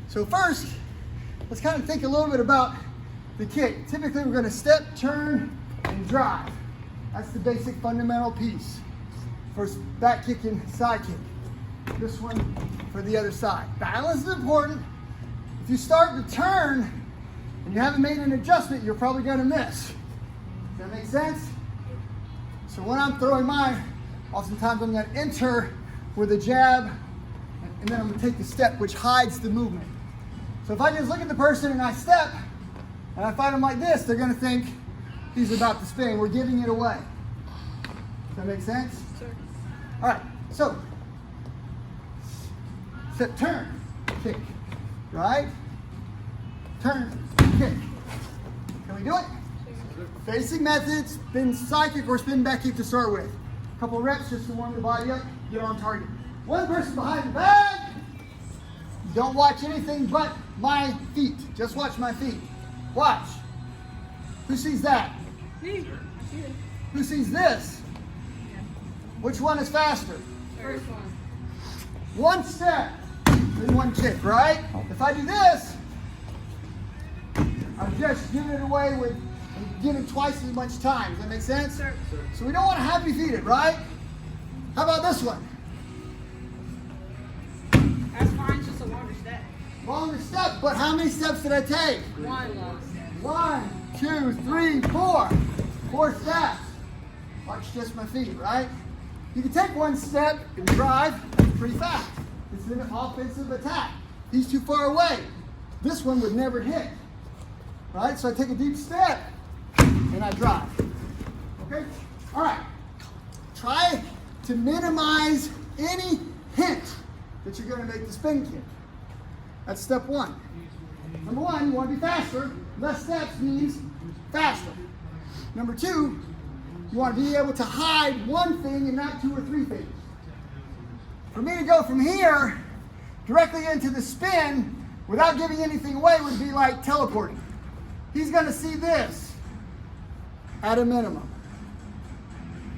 So first, let's kind of think a little bit about the kick. Typically, we're going to step, turn, and drive. That's the basic fundamental piece. First, back kick and side kick. This one for the other side. Balance is important. If you start to turn and you haven't made an adjustment, you're probably going to miss. Does that make sense? So when I'm throwing mine, oftentimes I'm going to enter with a jab, and then I'm going to take the step, which hides the movement. So if I just look at the person and I step, and I fight them like this, they're going to think he's about to spin. We're giving it away. Does that make sense? Sure. All right, so step, turn, kick, right? Turn, kick. Can we do it? Sure. Basic methods, spin side kick or spin back kick to start with. A couple reps just to warm the body up, get on target. One person behind the bag. Don't watch anything but my feet. Just watch my feet. Watch. Who sees that? Me. I see it. Who sees this? Yeah. Which one is faster? First one. One step, then one kick, right? If I do this, I'm just giving it away with giving twice as much time. Does that make sense? Sure. So we don't want to happy feet it, right? How about this one? That's fine, just a longer step. Longer step, but how many steps did I take? One long step. 1, 2, 3, 4. 4 steps. Watch just my feet, right? You can take one step and drive pretty fast. It's an offensive attack. He's too far away. This one would never hit. Right? So I take a deep step and I drive. Okay? All right. Try to minimize any hint that you're going to make the spin kick. That's step one. Number one, you want to be faster. Less steps means faster. Number two, you want to be able to hide one thing and not 2 or 3 things. For me to go from here directly into the spin without giving anything away would be like teleporting. He's going to see this at a minimum.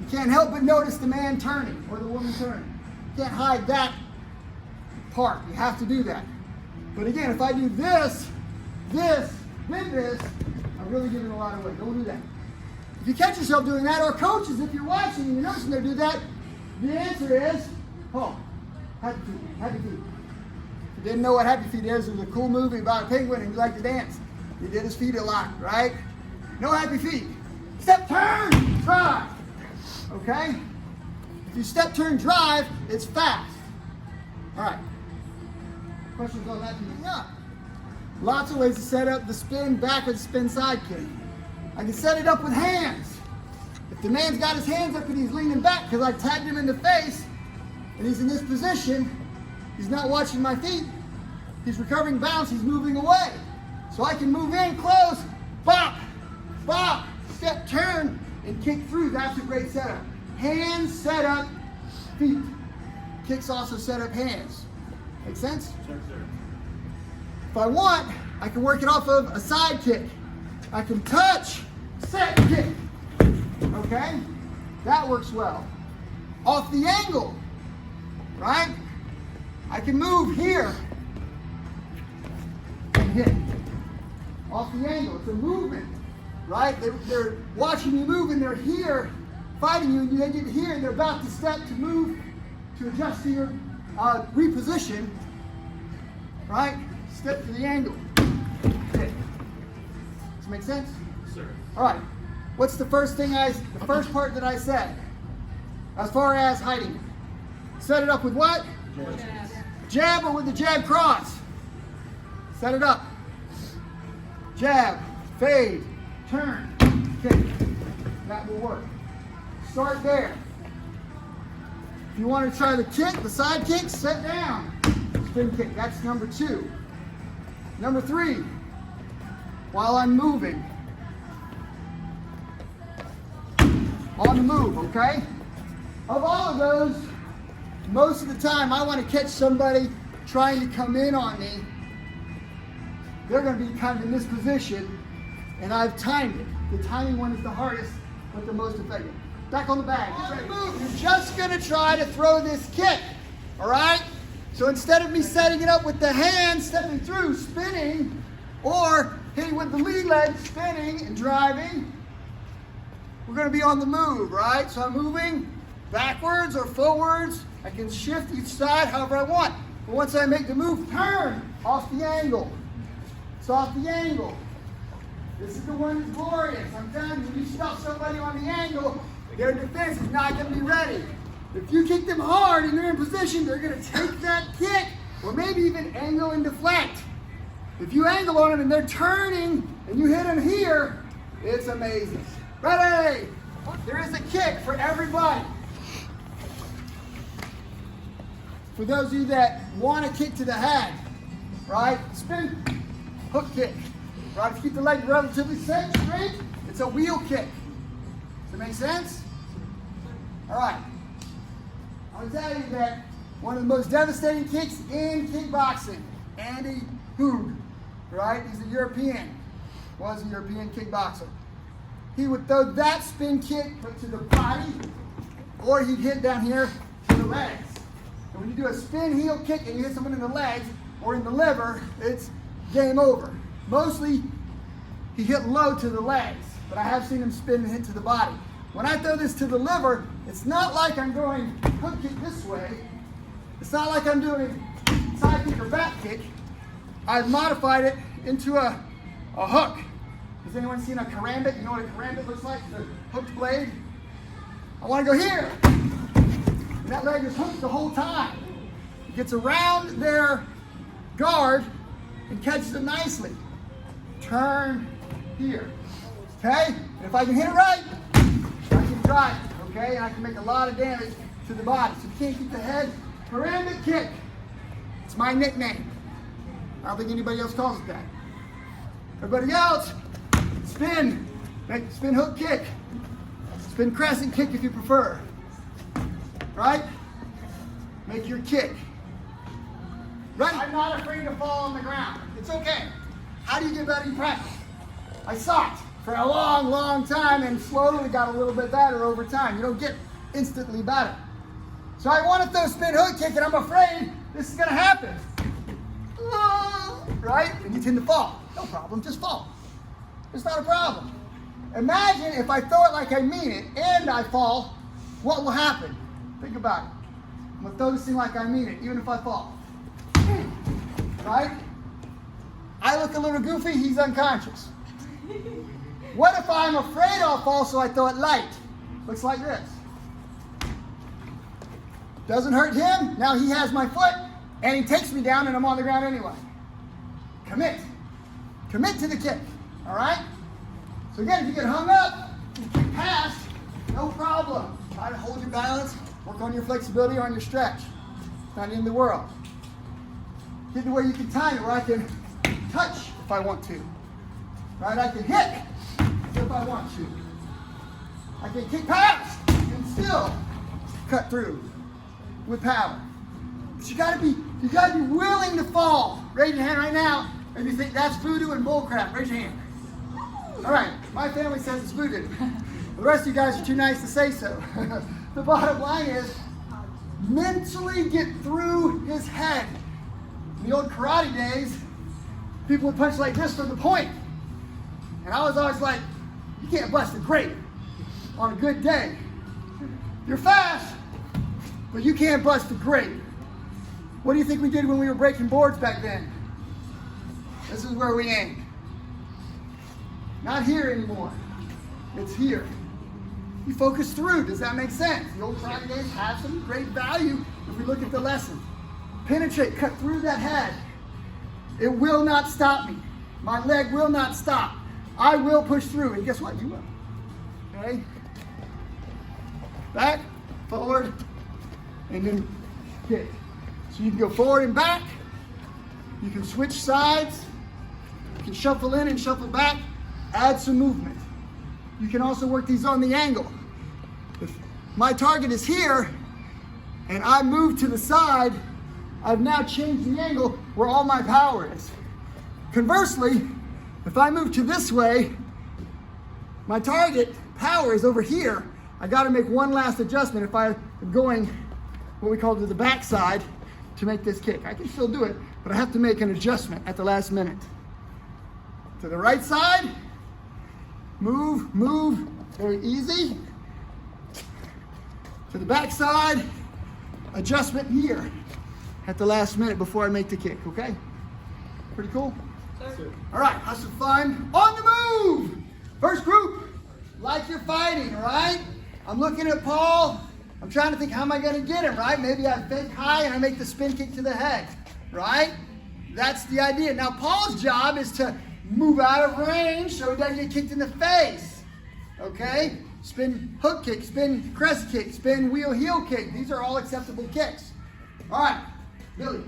You can't help but notice the man turning or the woman turning. You can't hide that part. You have to do that. But again, if I do this, this, then this, I'm really giving a lot away. Don't do that. If you catch yourself doing that, or coaches, if you're watching and you're noticing they do that, the answer is, oh, happy feet, happy feet. If you didn't know what happy feet is, there's a cool movie about a penguin and he liked to dance. He did his feet a lot, right? No happy feet. Step, turn, drive. Okay? If you step, turn, drive, it's fast. All right. Questions on that? Yeah. Lots of ways to set up the spin backwards, spin side kick. I can set it up with hands. If the man's got his hands up and he's leaning back because I tagged him in the face and he's in this position, he's not watching my feet, he's recovering balance, he's moving away. So I can move in close, bop, bop, step, turn, and kick through. That's a great setup. Hands set up, feet. Kicks also set up hands. Make sense? Sure, sir. If I want, I can work it off of a side kick. I can touch, set, kick. Okay? That works well. Off the angle, right? I can move here and hit. Off the angle, it's a movement, right? They're watching you move and they're here fighting you, and they get here and they're about to step to move to adjust to your reposition, right? Step to the angle. Okay. Does it make sense? Sir. All right. What's the first part that I said? As far as hiding it. Set it up with what? Jab. Jab or with the jab cross? Set it up. Jab, fade, turn, kick. That will work. Start there. If you want to try the kick, the side kick, set down. Spin kick. That's number 2. Number 3, while I'm moving. On the move, okay? Of all of those, most of the time I want to catch somebody trying to come in on me. They're going to be kind of in this position, and I've timed it. The timing one is the hardest, but the most effective. Back on the bag. On the move. You're just going to try to throw this kick, all right? So instead of me setting it up with the hand, stepping through, spinning, or hitting with the lead leg, spinning and driving, we're going to be on the move, right? So I'm moving backwards or forwards. I can shift each side however I want. But once I make the move, turn off the angle. It's off the angle. This is the one that's glorious. I'm telling you, when you stop somebody on the angle, their defense is not going to be ready. If you kick them hard and they're in position, they're going to take that kick or maybe even angle and deflect. If you angle on them and they're turning and you hit them here, it's amazing. Ready? There is a kick for everybody. For those of you that want to kick to the head, right? Spin, hook kick. Right? If you keep the leg relatively straight, it's a wheel kick. Does that make sense? All right. I'll tell you that one of the most devastating kicks in kickboxing, Andy Hoog, right? He's a European, was a European kickboxer. He would throw that spin kick to the body, or he'd hit down here to the legs. And when you do a spin heel kick and you hit someone in the legs or in the liver, it's game over. Mostly, he hit low to the legs, but I have seen him spin and hit to the body. When I throw this to the liver, it's not like I'm going hook kick this way. It's not like I'm doing side kick or back kick. I've modified it into a hook. Has anyone seen a karambit? You know what a karambit looks like? The hooked blade? I want to go here. And that leg is hooked the whole time. It gets around their guard and catches them nicely. Turn here. Okay? And if I can hit it right, I can drive it. Okay? And I can make a lot of damage to the body. So you can't keep the head. Karambit kick. It's my nickname. I don't think anybody else calls it that. Everybody else, spin. Make spin hook kick. Spin crescent kick if you prefer. Right? Make your kick. Right? I'm not afraid to fall on the ground. It's okay. How do you get better in practice? I sucked for a long, long time and slowly got a little bit better over time. You don't get instantly better. So I want to throw spin hook kick and I'm afraid this is going to happen. Right? And you tend to fall. No problem, just fall. It's not a problem. Imagine if I throw it like I mean it and I fall, what will happen? Think about it. I'm going to throw this thing like I mean it, even if I fall. Right? I look a little goofy, he's unconscious. What if I'm afraid I'll fall, so I throw it light? Looks like this. Doesn't hurt him, now he has my foot, and he takes me down and I'm on the ground anyway. Commit. Commit to the kick, all right? So again, if you get hung up, you kick past, no problem. Try to hold your balance, work on your flexibility, on your stretch. It's not the end of the world. Get to where you can time it, where I can touch if I want to. Right? I can hit if I want to. I can kick past and still cut through with power. But you gotta be willing to fall. Raise your hand right now if you think that's voodoo and bullcrap. Raise your hand. All right, my family says it's voodoo. The rest of you guys are too nice to say so. The bottom line is, mentally get through his head. In the old karate days, people would punch like this from the point. And I was always like, you can't bust a grape on a good day. You're fast, but you can't bust a grape. What do you think we did when we were breaking boards back then? This is where we aimed. Not here anymore. It's here. You focus through. Does that make sense? The old karate days have some great value if we look at the lesson. Penetrate, cut through that head. It will not stop me. My leg will not stop. I will push through, and guess what? You will. Okay? Back, forward, and then kick. So you can go forward and back. You can switch sides. You can shuffle in and shuffle back. Add some movement. You can also work these on the angle. If my target is here, and I move to the side, I've now changed the angle where all my power is. Conversely, if I move to this way, my target power is over here. I got to make one last adjustment if I'm going what we call to the back side to make this kick. I can still do it, but I have to make an adjustment at the last minute. To the right side, move, move, very easy. To the back side, adjustment here at the last minute before I make the kick, okay? Pretty cool? Sir. All right, have some fun. On the move! First group, like you're fighting, all right? I'm looking at Paul. I'm trying to think, how am I gonna get him, right? Maybe I fake high and I make the spin kick to the head, right? That's the idea. Now, Paul's job is to move out of range so he doesn't get kicked in the face, okay? Spin hook kick, spin crest kick, spin wheel heel kick. These are all acceptable kicks. All right, Billy,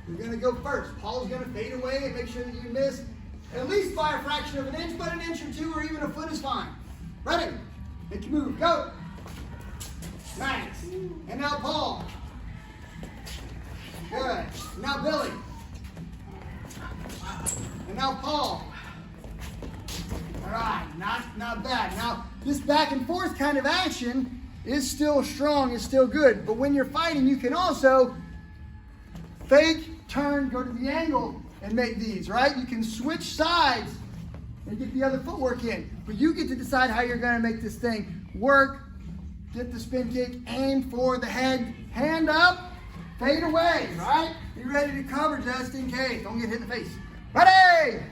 you're gonna go first. Paul's gonna fade away and make sure that you miss at least by a fraction of an inch, but an inch or two or even a foot is fine. Ready? Make your move, go. Nice. And now Paul. Good. Now Billy. And now Paul. All right, not bad. Now, this back and forth kind of action is still strong, is still good. But when you're fighting, you can also fake, turn, go to the angle, and make these, right? You can switch sides and get the other footwork in. But you get to decide how you're gonna make this thing work. Get the spin kick, aim for the head, hand up, fade away, right? Be ready to cover just in case. Don't get hit in the face. Ready?